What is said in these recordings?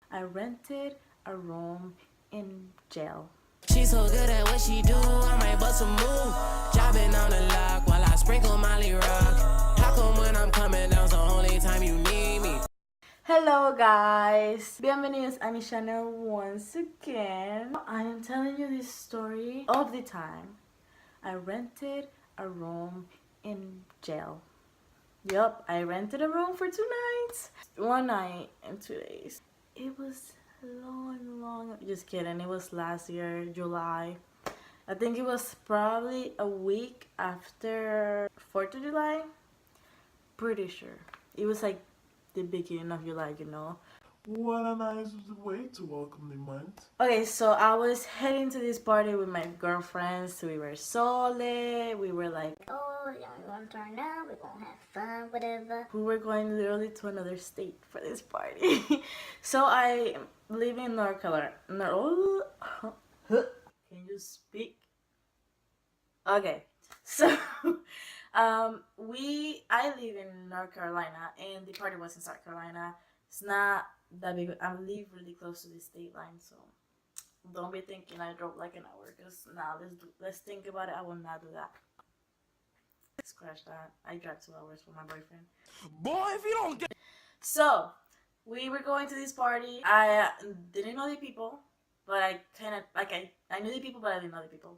I rented a room in jail. She's so good at what she do, I might bust a move. Jobbing on the lock while I sprinkle Molly Rock. How come when I'm coming down's the only time you need me? Hello guys! Bienvenidos a mi channel once again. I am telling you this story of the time I rented a room in jail. Yup, I rented a room for 2 nights. 1 night and 2 days. It was long, just kidding. It was last year, July. I think it was probably a week after 4th of July. Pretty sure. It was like the beginning of July, you know. What a nice way to welcome the month. Okay, so I was heading to this party with my girlfriends. We were so lit. We were like, oh, yeah, we're gonna turn up, we're gonna have fun, whatever. we were going literally to another state for this party. So I live in North Carolina. Can you speak? Okay, so I live in North Carolina and the party was in South Carolina. It's not that big. I live really close to the state line, so don't be thinking I drove like an hour. Cause now let's think about it. I will not do that. Scratch that. I drive 2 hours for my boyfriend. Boy, if you don't get. So we were going to this party. I didn't know the people, but I kind of like I knew the people, but I didn't know the people.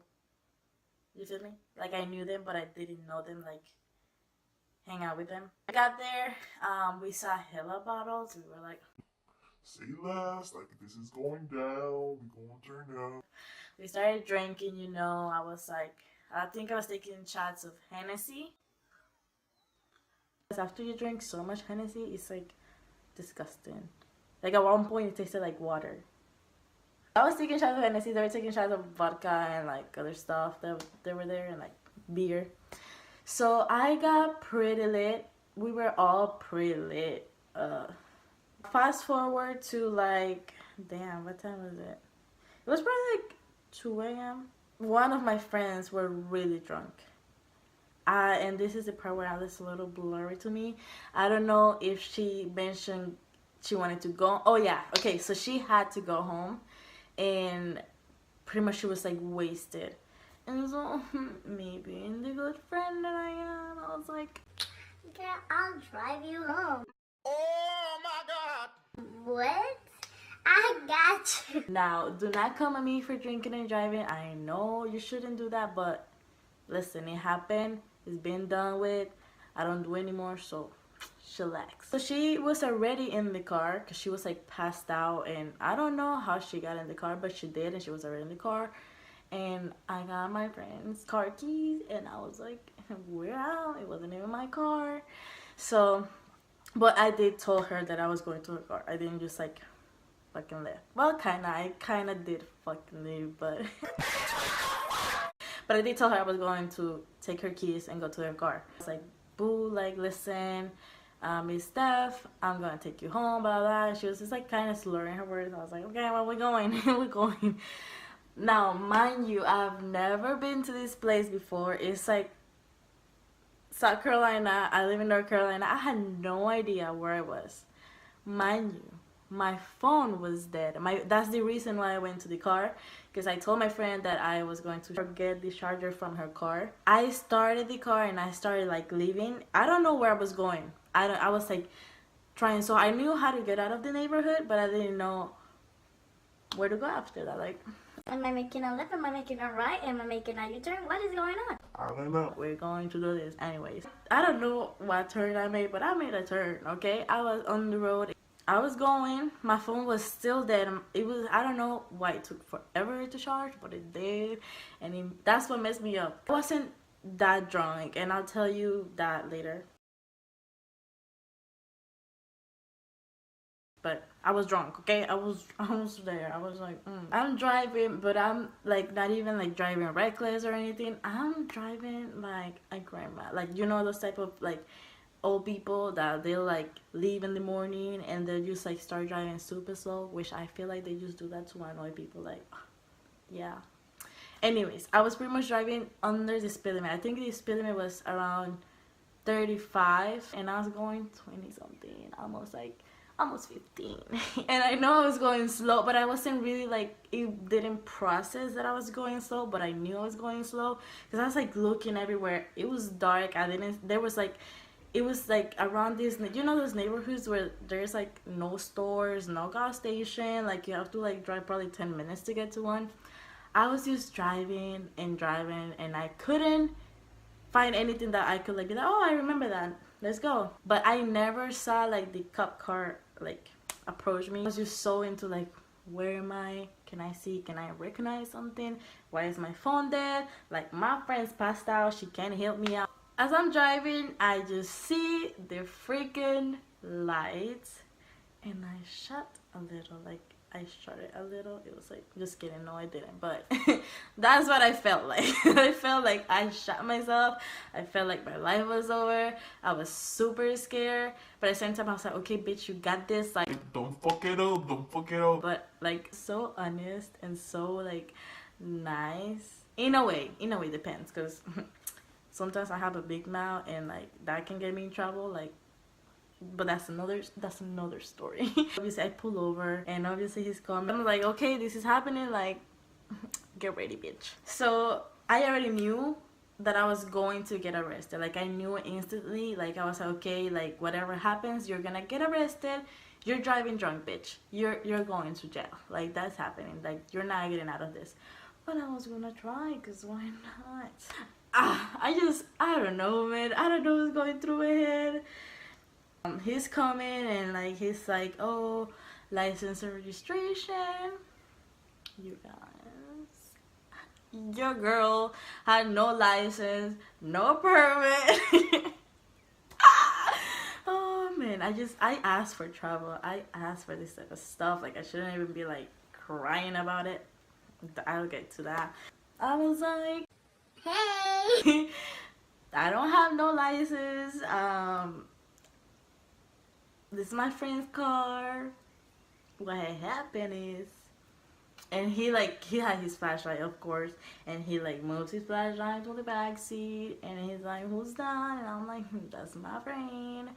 You feel me? Like I knew them, but I didn't know them. Like hang out with them. I got there. We saw hella bottles. We were like, Say less, like this is going down, we gonna turn up. we started drinking. You know, I was like, I think I was taking shots of Hennessy. After you drink so much Hennessy, it's like disgusting. Like at one point, it tasted like water. I was taking shots of Hennessy. They were taking shots of vodka and like other stuff that they were there and like beer. So I got pretty lit. We were all pretty lit. Fast forward to like, damn, what time was it? It was probably like 2 a.m. One of my friends were really drunk. And this is the part where it's a little blurry to me. I don't know if she mentioned she wanted to go. Oh yeah, okay, so she had to go home. And pretty much she was like wasted. And so, me being the good friend that I am, I was like, Yeah, I'll drive you home. Oh my God! What? I got you. now, do not come at me for drinking and driving. I know you shouldn't do that, but listen, it happened. It's been done with. I don't do anymore, so chillax. So she was already in the car because she was like passed out, and I don't know how she got in the car, but she did, and she was already in the car. And I got my friend's car keys, and I was like, we're out. It wasn't even my car. So, but I did tell her that I was going to her car. I didn't just like fucking leave. Well, I kinda did fucking leave, but but I did tell her I was going to take her keys and go to her car. I was like, boo, like listen, Miss Steph, I'm gonna take you home, blah blah. She was just like kind of slurring her words. I was like, okay, well, we're going. We're going. Now, mind you, I've never been to this place before. It's like South Carolina. I live in North Carolina. I had no idea where I was. Mind you, my phone was dead. That's the reason why I went to the car, because I told my friend that I was going to get the charger from her car. I started the car and I started like leaving. I don't know where I was going. I was like trying. So I knew how to get out of the neighborhood, but I didn't know where to go after that. Like, Am I making a left? Am I making a right? Am I making a U-turn? What is going on? I don't know. we're going to do this anyways. I don't know what turn I made, but I made a turn. Okay, I was on the road. I was going. My phone was still dead. It was, I don't know why it took forever to charge, but it did, and that's what messed me up. I wasn't that drunk, and I'll tell you that later. But I was drunk, okay? I was there. I was like, I'm driving, but I'm like not even like driving reckless or anything. I'm driving like a grandma. Like, you know, those type of like old people that they'll like leave in the morning and they'll just like start driving super slow, which I feel like they just do that to annoy people. Like, yeah. Anyways, I was pretty much driving under the speed limit. I think the speed limit was around 35 and I was going 20 something, almost like almost 15. And I know I was going slow, but I wasn't really like, it didn't process that I was going slow, but I knew I was going slow because I was like looking everywhere. It was dark. There was like, it was like around this, you know, those neighborhoods where there's like no stores, no gas station, like you have to like drive probably 10 minutes to get to one. I was just driving and I couldn't find anything that I could like be like, oh, I remember that, let's go. But I never saw like the cop car like approach me. I was just so into like, where am I? Can I recognize something? Why is my phone dead? Like, my friend's passed out, she can't help me out. As I'm driving, I just see the freaking lights and I shut a little, like I shuddered a little. It was like, just kidding, no I didn't, but that's what I felt like. I felt like I shot myself. I felt like my life was over. I was super scared, but at the same time I was like, okay bitch, you got this, like Don't fuck it up, don't fuck it up. but like so honest and so like nice. In a way depends, because sometimes I have a big mouth and like that can get me in trouble, like, but that's another story. Obviously I pull over and obviously he's coming. I'm like, okay, this is happening, like get ready bitch. So I already knew that I was going to get arrested. Like I knew instantly. Like I was like, okay, like whatever happens, you're gonna get arrested. You're driving drunk bitch, you're going to jail. Like that's happening, like you're not getting out of this. But I was gonna try, because why not? I don't know, man. I don't know what's going through my head. He's coming and like he's like, oh, license and registration. You guys, your girl had no license, no permit. Oh man, I asked for trouble. I asked for this type of stuff. Like I shouldn't even be like crying about it. I'll get to that. I was like, hey, I don't have no license. This is my friend's car. What had happened is, and he had his flashlight, of course, and he like moves his flashlight to the back seat, and he's like, who's that? And I'm like, that's my friend,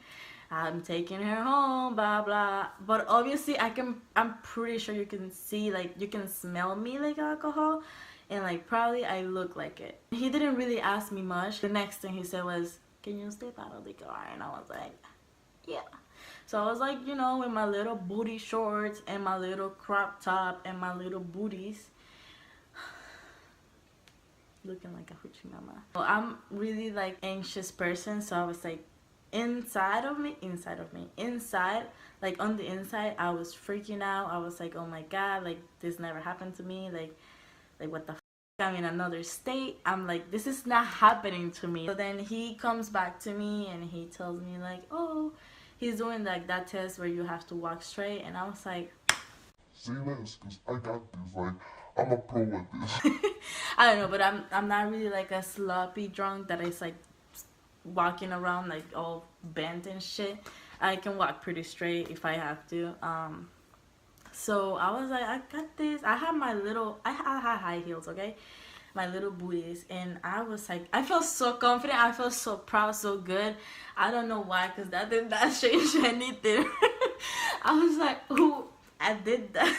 I'm taking her home, blah blah. But obviously I'm pretty sure you can see, like you can smell me like alcohol, and like probably I look like it. He didn't really ask me much. The next thing he said was, can you step out of the car? And I was like, yeah. So I was like, you know, with my little booty shorts and my little crop top and my little booties, looking like a hoochie mama. Well, I'm really like anxious person, so I was like, inside, like on the inside, I was freaking out. I was like, oh my god, like this never happened to me. Like what the f, I'm in another state. I'm like, this is not happening to me. So then he comes back to me and he tells me like, oh, he's doing like that test where you have to walk straight. And I was like, Say less, cause I got this. Like I'm a pro at this. I don't know, but I'm not really like a sloppy drunk that is like walking around like all bent and shit. I can walk pretty straight if I have to. So I was like, I got this. I had high heels, okay, my little booties, and I was like, I felt so confident, I felt so proud, so good. I don't know why, because that did not change anything. I was like, ooh, I did that.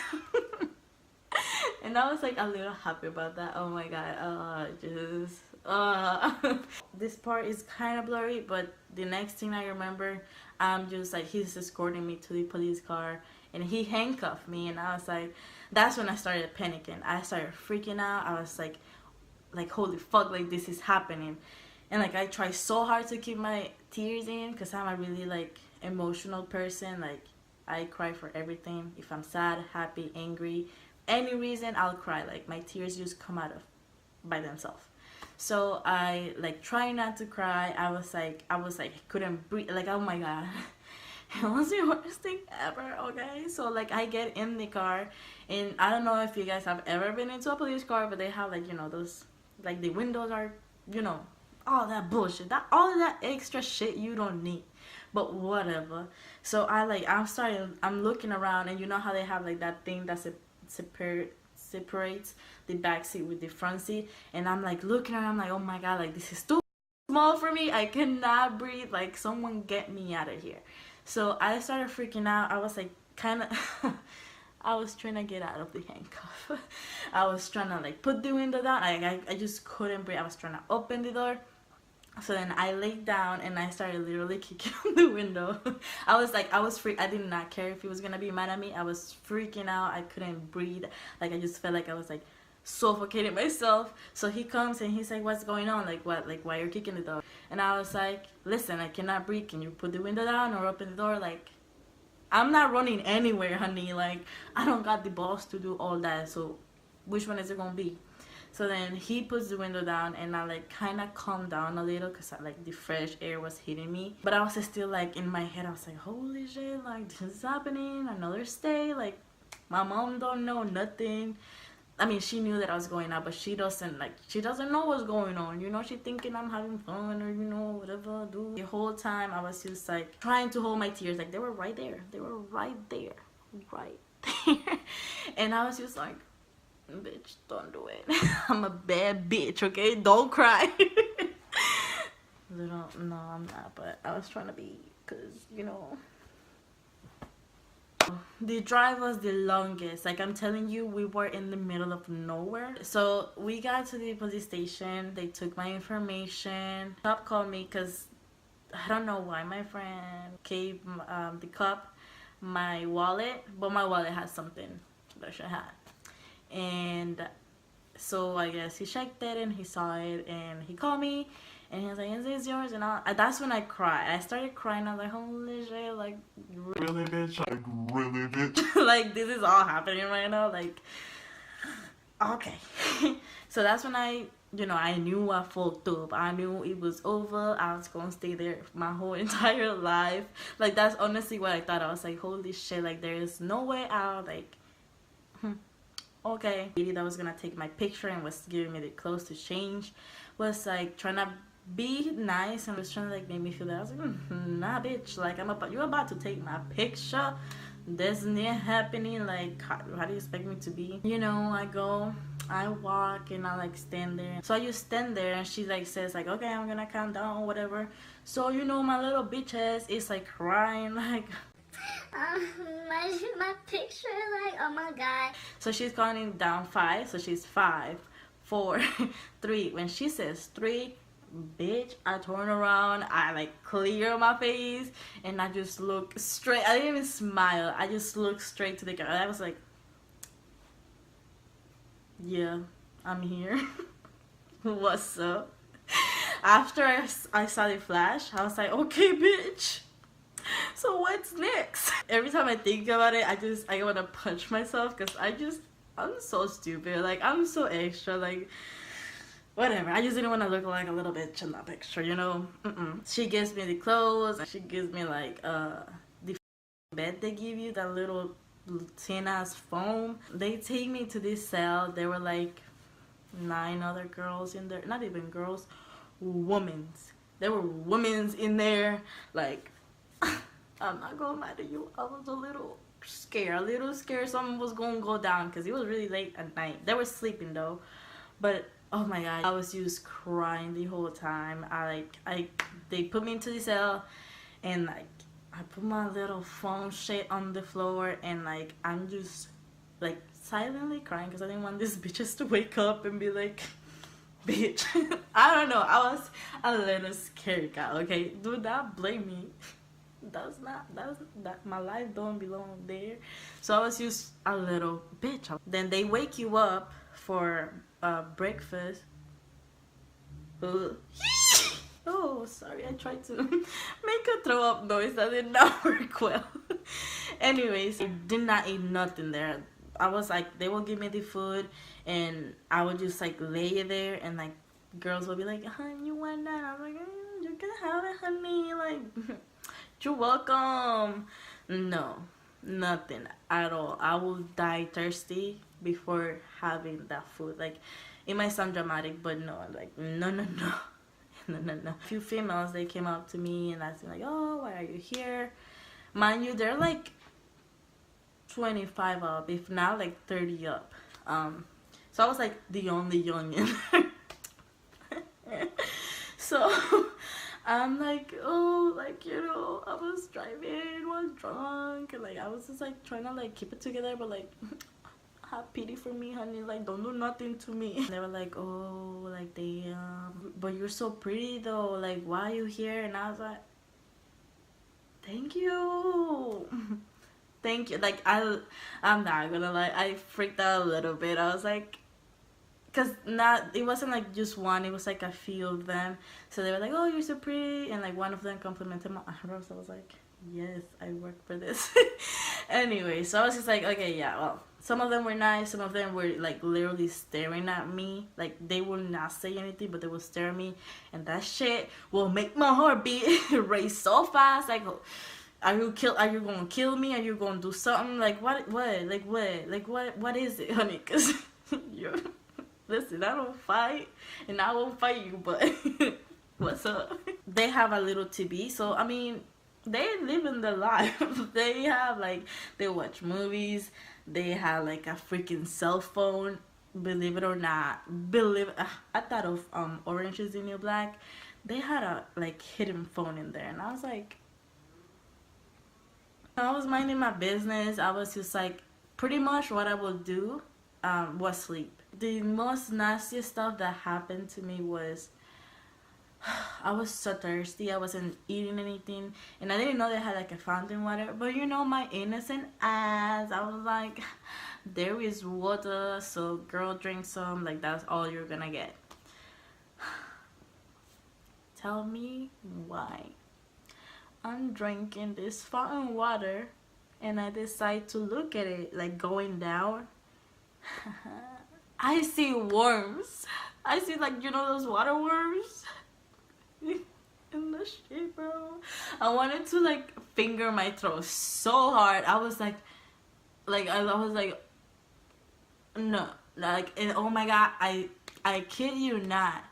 And I was like a little happy about that. Oh my god, this part is kind of blurry, but the next thing I remember, I'm just like, he's escorting me to the police car and he handcuffed me, and I was like, that's when I started panicking. I started freaking out. I was like holy fuck, like this is happening. And like I try so hard to keep my tears in, because I'm a really like emotional person. Like I cry for everything. If I'm sad, happy, angry, any reason, I'll cry. Like my tears just come out by themselves. So I like try not to cry. I was like couldn't breathe, like oh my god. It was the worst thing ever, okay? So like I get in the car, and I don't know if you guys have ever been into a police car, but they have like, you know, those, like the windows are, you know, all that bullshit, all of that extra shit you don't need, but whatever. So I'm looking around, and you know how they have like that thing that separates the back seat with the front seat, and I'm like looking around, I'm like, oh my god, like this is too small for me, I cannot breathe, like someone get me out of here. So I started freaking out. I was like kind of I was trying to get out of the handcuff. I was trying to like put the window down. I just couldn't breathe. I was trying to open the door. So then I laid down and I started literally kicking on the window. I was freaked. I did not care if he was gonna be mad at me. I was freaking out. I couldn't breathe. Like I just felt like I was like suffocating myself. So he comes and he's like, "What's going on? Like what? Like why you're kicking the door?" And I was like, "Listen, I cannot breathe. Can you put the window down or open the door? Like I'm not running anywhere, honey. Like I don't got the balls to do all that. So which one is it gonna be?" So then he puts the window down and I like kind of calmed down a little because like the fresh air was hitting me. But I was still like in my head, I was like, holy shit, like this is happening, another stay. Like my mom don't know nothing. I mean, she knew that I was going out, but she doesn't know what's going on. You know, she thinking I'm having fun or, you know, whatever I do. The whole time I was just like trying to hold my tears. Like they were right there. They were right there. Right there. And I was just like, bitch, don't do it. I'm a bad bitch, okay? Don't cry. No, I'm not, but I was trying to be, because, you know, the drive was the longest. Like I'm telling you, we were in the middle of nowhere. So we got to the police station. They took my information. The cop called me because I don't know why my friend gave the cop my wallet, but my wallet has something that I should have. And so I guess he checked it and he saw it and he called me and he was like, "Is this yours?" And that's when I cried. I started crying. I was like, holy shit, like Really, bitch? Like, really, bitch? like this is all happening right now. Like, okay. So that's when I knew I fucked up. I knew it was over. I was gonna stay there my whole entire life. Like that's honestly what I thought. I was like, holy shit, like there is no way out. Like okay. The lady that was gonna take my picture and was giving me the clothes to change was like trying to be nice and was trying to like make me feel that. I was like, nah, bitch. Like you're about to take my picture. This isn't happening. Like how do you expect me to be? You know, I walk and I like stand there. So I just stand there and she like says like, okay, I'm gonna count down or whatever. So you know, my little bitch ass is like crying like. My picture, like, oh my god. So she's counting down 5. So she's 5, 4, 3. When she says 3, bitch, I turn around, I like clear my face, and I just look straight. I didn't even smile. I just looked straight to the camera. I was like, yeah, I'm here. What's up? After I saw the flash, I was like, okay, bitch. So what's next? Every time I think about it, I want to punch myself because I'm so stupid. Like I'm so extra. Like whatever. I just didn't want to look like a little bitch in that picture, you know. She gives me the clothes. She gives me like the bed they give you, that little tin ass foam. They take me to this cell. There were like 9 other girls in there. Not even girls, womens. There were womens in there. Like. I'm not gonna lie to you, I was a little scared something was gonna go down because it was really late at night. They were sleeping though, but oh my god, I was just crying the whole time. They put me into the cell and like I put my little phone shit on the floor and like I'm just like silently crying because I didn't want these bitches to wake up and be like, bitch. I don't know, I was a little scared, guy. Okay, do not blame me. That's my life don't belong there. So I was just a little bitch. Then they wake you up for breakfast. Oh, sorry, I tried to make a throw up noise. That did not work well. Anyways, I did not eat nothing there. I was like, they will give me the food and I would just like lay there and like girls will be like, honey, you want that? I was like, you can have it, honey. Like, you're welcome. No, nothing at all. I will die thirsty before having that food. Like, it might sound dramatic, but no. Like, no. A few females, they came up to me and asked me like, oh, why are you here? Mind you, they're like 25 up, if not like 30 up. So I was like the only youngin. So I'm like, oh, like, you know, I was driving, was drunk, and like I was just like trying to like keep it together, but like have pity for me, honey, like don't do nothing to me. And they were like, oh, like damn, but you're so pretty though, like why are you here? And I was like, thank you. Thank you. Like I'm not gonna lie, I freaked out a little bit. I was like, because it wasn't like just one, it was like a few of them. So they were like, oh, you're so pretty, and like one of them complimented my eyebrows. I was like, yes, I work for this. Anyway, so I was just like, okay, yeah, well, some of them were nice, some of them were like literally staring at me, like they will not say anything, but they will stare at me, and that shit will make my heartbeat race so fast. Like, are you gonna kill me? Are you gonna do something? Like what is it, honey? Because you're, listen, I don't fight and I won't fight you, but what's up? They have a little TV, so I mean, they live in their life. They have like, they watch movies, they have like a freaking cell phone, believe it or not. I thought of Orange Is the New Black. They had a like hidden phone in there, and I was like, I was minding my business. I was just like, pretty much what I would do was sleep. The most nastiest stuff that happened to me was, I was so thirsty. I wasn't eating anything, and I didn't know they had like a fountain water, but you know, my innocent ass, I was like, there is water, so girl, drink some, like that's all you're gonna get. Tell me why I'm drinking this fountain water and I decide to look at it like going down. I see worms. I see, like, you know, those water worms in the shit, bro. I wanted to like finger my throat so hard. I was like I was like, no, like, and oh my god, I kid you not,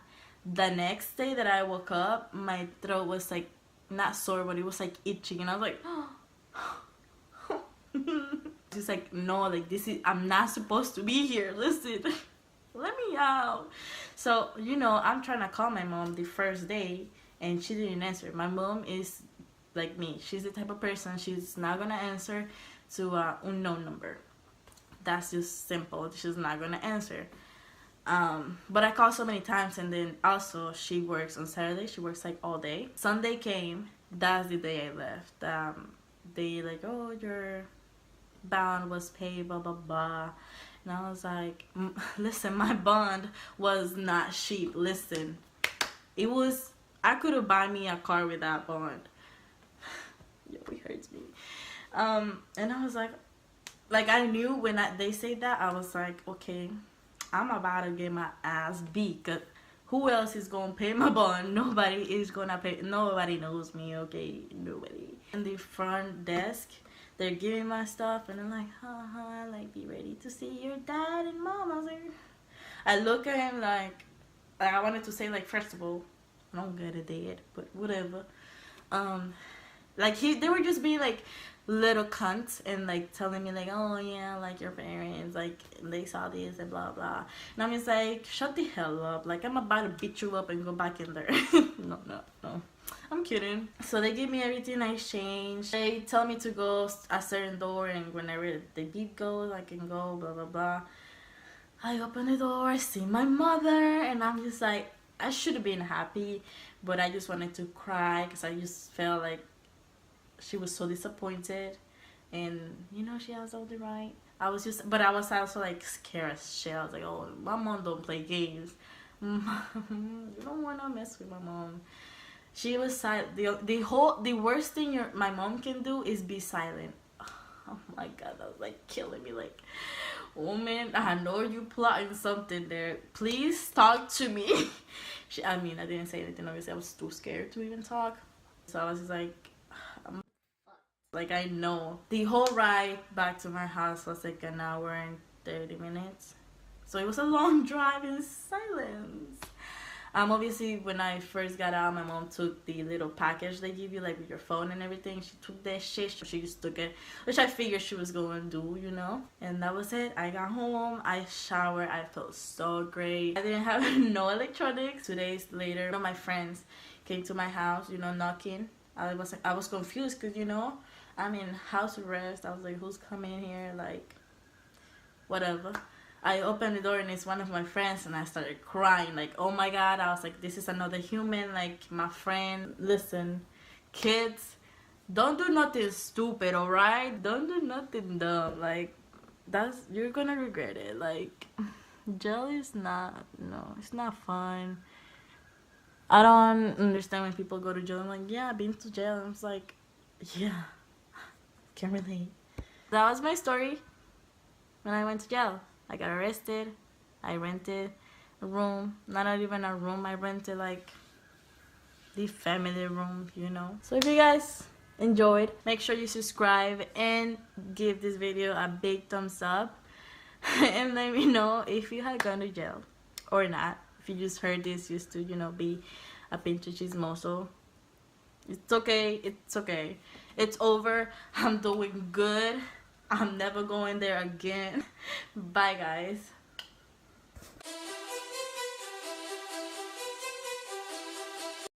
the next day that I woke up, my throat was like not sore, but it was like itching, and I was like, just like, no, like this is, I'm not supposed to be here, listen. Let me out. So, you know, I'm trying to call my mom the first day and she didn't answer. My mom is like me. She's the type of person, she's not gonna answer to a unknown number. That's just simple. She's not gonna answer. But I called so many times, and then also she works on Saturday. She works like all day. Sunday came. That's the day I left. They like, oh, your bond was paid, blah blah blah. And I was like, listen, my bond was not cheap. Listen, it was, I could have bought me a car with that bond. Yo, it hurts me. And I was like I knew when they said that, I was like, okay, I'm about to get my ass beat, cause who else is gonna pay my bond? Nobody is gonna pay. Nobody knows me, okay? Nobody. In the front desk, they're giving my stuff, and I'm like, haha, like, be ready to see your dad and mom. I was like, I look at him like I wanted to say, like, first of all, I don't get a dad, but whatever. Like, they were just being like little cunts and like telling me like, oh yeah, like your parents, like they saw this and blah blah. And I'm just like, shut the hell up, like I'm about to beat you up and go back in there. no, I'm kidding. So they give me everything, I exchange. They tell me to go a certain door, and whenever the beep goes, I can go, blah blah blah. I open the door, I see my mother, and I'm just like, I should have been happy, but I just wanted to cry because I just felt like she was so disappointed, and you know, she has all the right. But I was also like scared as shit. I was like, oh, my mom don't play games. You don't want to mess with my mom. She was silent. The worst thing my mom can do is be silent. Oh my god, that was like killing me. Like, oh man, I know you plotting something there. Please talk to me. I mean, I didn't say anything. Obviously, I was too scared to even talk. So I was just like, like, I know. The whole ride back to my house was like an hour and 30 minutes. So it was a long drive in silence. Obviously, when I first got out, my mom took the little package they give you, like with your phone and everything. She took that shit. She just took it, which I figured she was going to do, you know. And that was it. I got home. I showered. I felt so great. I didn't have no electronics. 2 days later, one of my friends came to my house, you know, knocking. I was confused because, you know, I'm in house arrest. I was like, who's coming here? Like, whatever. I opened the door and it's one of my friends, and I started crying. Like, oh my God. I was like, this is another human, like my friend. Listen, kids, don't do nothing stupid, alright? Don't do nothing dumb. Like, you're gonna regret it. Like, jail is not, no, it's not fun. I don't understand when people go to jail. I'm like, yeah, I've been to jail. And I was like, yeah, can't relate. That was my story when I went to jail. I got arrested. I rented a room. Not even a room. I rented like the family room, you know. So if you guys enjoyed, make sure you subscribe and give this video a big thumbs up. And let me know if you had gone to jail or not. If you just heard this just to, you know, be a pinche chismoso. It's okay. It's okay. It's over. I'm doing good. I'm never going there again. Bye, guys.